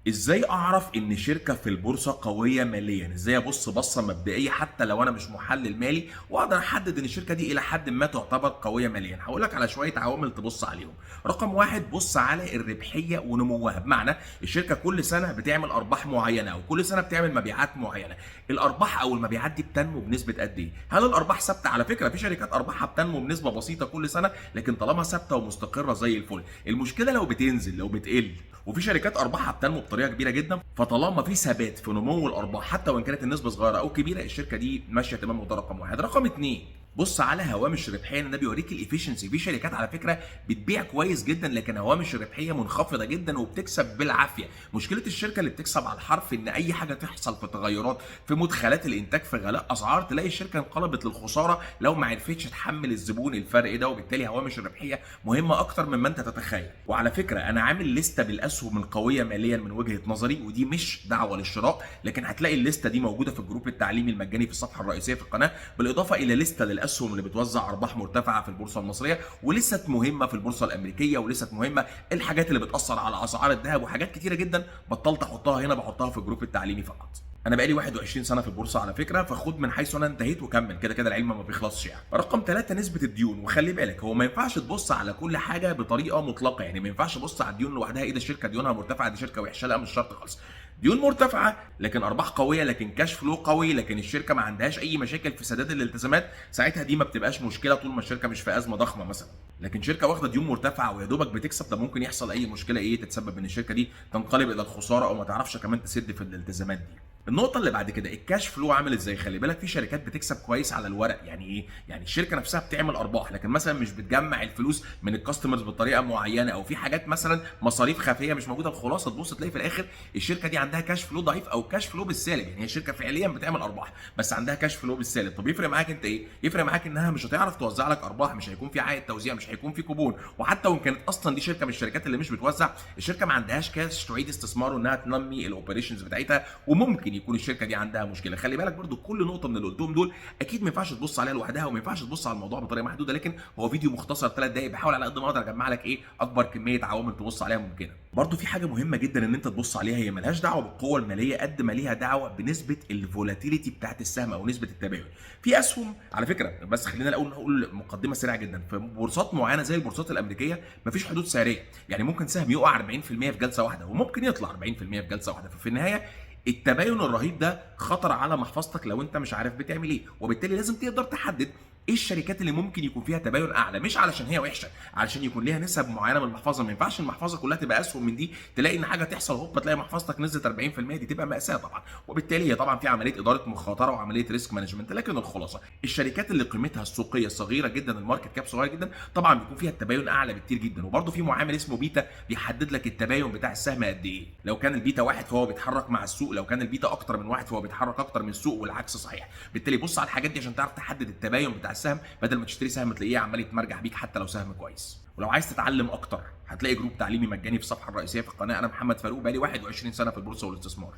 ازاي اعرف ان شركه في البورصه قويه ماليا؟ ازاي ابص بصه مبدئيه حتى لو انا مش محلل مالي واقدر احدد ان الشركه دي الى حد ما تعتبر قويه ماليا؟ هقول لك على شويه عوامل تبص عليهم. رقم واحد، بص على الربحيه ونموها، بمعنى الشركه كل سنه بتعمل ارباح معينه او كل سنه بتعمل مبيعات معينه. الارباح او المبيعات دي بتنمو بنسبه قد ايه؟ هل الارباح ثابته؟ على فكره في شركات ارباحها بتنمو بنسبه بسيطه كل سنه، لكن طالما ثابته ومستقره زي الفل. المشكله لو بتنزل، لو بتقل. وفي شركات ارباحها بتنمو بطريقه كبيره جدا، فطالما في ثبات في نمو الارباح حتى وان كانت النسبه صغيره او كبيره، الشركه دي ماشيه تمام. وده رقم واحد. رقم اتنين، بص على هوامش الربحيه، ده بيوريك الافشنسي. في شركات على فكره بتبيع كويس جدا لكن هوامش الربحيه منخفضه جدا وبتكسب بالعافيه. مشكله الشركه اللي بتكسب على الحرف ان اي حاجه تحصل في تغيرات في مدخلات الانتاج، في غلاء اسعار، تلاقي الشركه انقلبت للخساره لو ما عرفتش تحمل الزبون الفرق ده. وبالتالي هوامش الربحيه مهمه اكتر مما انت تتخيل. وعلى فكره انا عامل لسته بالاسهم القويه ماليا من وجهه نظري، ودي مش دعوه للشراء، لكن هتلاقي الليسته دي موجوده في الجروب التعليمي المجاني في الصفحه الرئيسيه في القناه، بالاضافه الى لسته للاسهم اللي بتوزع ارباح مرتفعه في البورصه المصريه، ولسه مهمه في البورصه الامريكيه، ولسه مهمه الحاجات اللي بتاثر على اسعار الذهب، وحاجات كتيره جدا بطلت احطها هنا، بحطها في الجروب التعليمي فقط. انا بقالي 21 سنه في البورصه على فكره، فخد من حيث انا انتهيت وكمل، كده كده العلم ما بيخلصش يعني. رقم ثلاثة، نسبه الديون. وخلي بالك، هو ما ينفعش تبص على كل حاجه بطريقه مطلقه، يعني ما ينفعش تبص على الديون لوحدها، ايه ده الشركه ديونها مرتفعه دي شركه وحشه؟ لا، مش شرط خالص. ديون مرتفعه لكن ارباح قويه، لكن كاش فلو قوي، لكن الشركه ما عندهاش اي مشاكل في سداد الالتزامات، ساعتها دي ما بتبقاش مشكله طول ما الشركه مش في ازمه ضخمه مثلا. لكن شركه واخده ديون مرتفعه ويا دوبك بتكسب، ده ممكن يحصل اي مشكله تتسبب ان الشركه دي تنقلب الى الخساره او ما تعرفش كمان تسد في الالتزامات دي. النقطة اللي بعد كده، الكاش فلو عامل ازاي؟ خلي بالك في شركات بتكسب كويس على الورق، يعني ايه؟ يعني الشركة نفسها بتعمل ارباح لكن مثلا مش بتجمع الفلوس من الكاستمرز بطريقة معينة، او في حاجات مثلا مصاريف خفية مش موجودة. الخلاصة تبص تلاقي في الاخر الشركة دي عندها كاش فلو ضعيف او كاش فلو بالسالب، يعني هي الشركة فعليا بتعمل ارباح بس عندها كاش فلو بالسالب. طب يفرق معاك انت ايه؟ يفرق معاك انها مش هتعرف توزع لك ارباح، مش هيكون في عائد توزيع، مش هيكون في كوبون. وحتى وان كانت اصلا دي شركة من الشركات اللي مش بتوزع، الشركة ما عندهاش كاش تعيد استثماره انها تنمي الاوبريشنز بتاعتها، وممكن يكون الشركة دي عندها مشكله. خلي بالك برضو كل نقطه من اللي قلتهم دول اكيد ما ينفعش تبص عليها لوحدها، وما ينفعش تبص على الموضوع بطريقه محدوده، لكن هو فيديو مختصر 3 دقائق بحاول على قد ما اقدر اجمع لك اكبر كميه عوامل تبص عليها ممكنه. برضو في حاجه مهمه جدا ان انت تبص عليها، هي ملهاش دعوه بالقوه الماليه قد ما ليها دعوه بنسبه الفولاتيليتي بتاعت السهم او نسبه التباين. في اسهم على فكره، بس خلينا الاول نقول مقدمه سريعه جدا، في بورصات معينه زي البورصات الامريكيه مفيش حدود سعريه، يعني ممكن سهم يقع 40% في جلسه واحده وممكن يطلع 40% في جلسه واحده. ففي النهايه التباين الرهيب ده خطر على محفظتك لو انت مش عارف بتعمل ايه، وبالتالي لازم تقدر تحدد ايه الشركات اللي ممكن يكون فيها تباين اعلى، مش علشان هي وحشه، علشان يكون ليها نسب معينه من المحفظه. ما ينفعش المحفظه كلها تبقى اسهم من دي، تلاقي ان حاجه تحصل هوبا تلاقي محفظتك نزلت 40%، دي تبقى ماساه طبعا. وبالتالي هي طبعا في عمليه اداره مخاطره وعمليه ريسك مانجمنت. لكن الخلاصه، الشركات اللي قيمتها السوقيه صغيره جدا، الماركت كاب صغير جدا، طبعا بيكون فيها التباين اعلى بكتير جدا. وبرده في معامل اسمه بيتا بيحدد لك التباين بتاع السهم قد ايه. لو كان البيتا واحد فهو بيتحرك مع السوق، لو كان البيتا اكتر من واحد فهو بيتحرك اكتر من السوق، والعكس صحيح. بالتالي بص على الحاجات دي عشان تعرف تحدد التباين بتاع السهم، بدل ما تشتري سهم تلاقيه عمال يتمرجح بيك حتى لو سهم كويس. ولو عايز تتعلم اكتر هتلاقي جروب تعليمي مجاني في الصفحه الرئيسيه في القناه. انا محمد فاروق، بقالي 21 سنه في البورصه والاستثمار.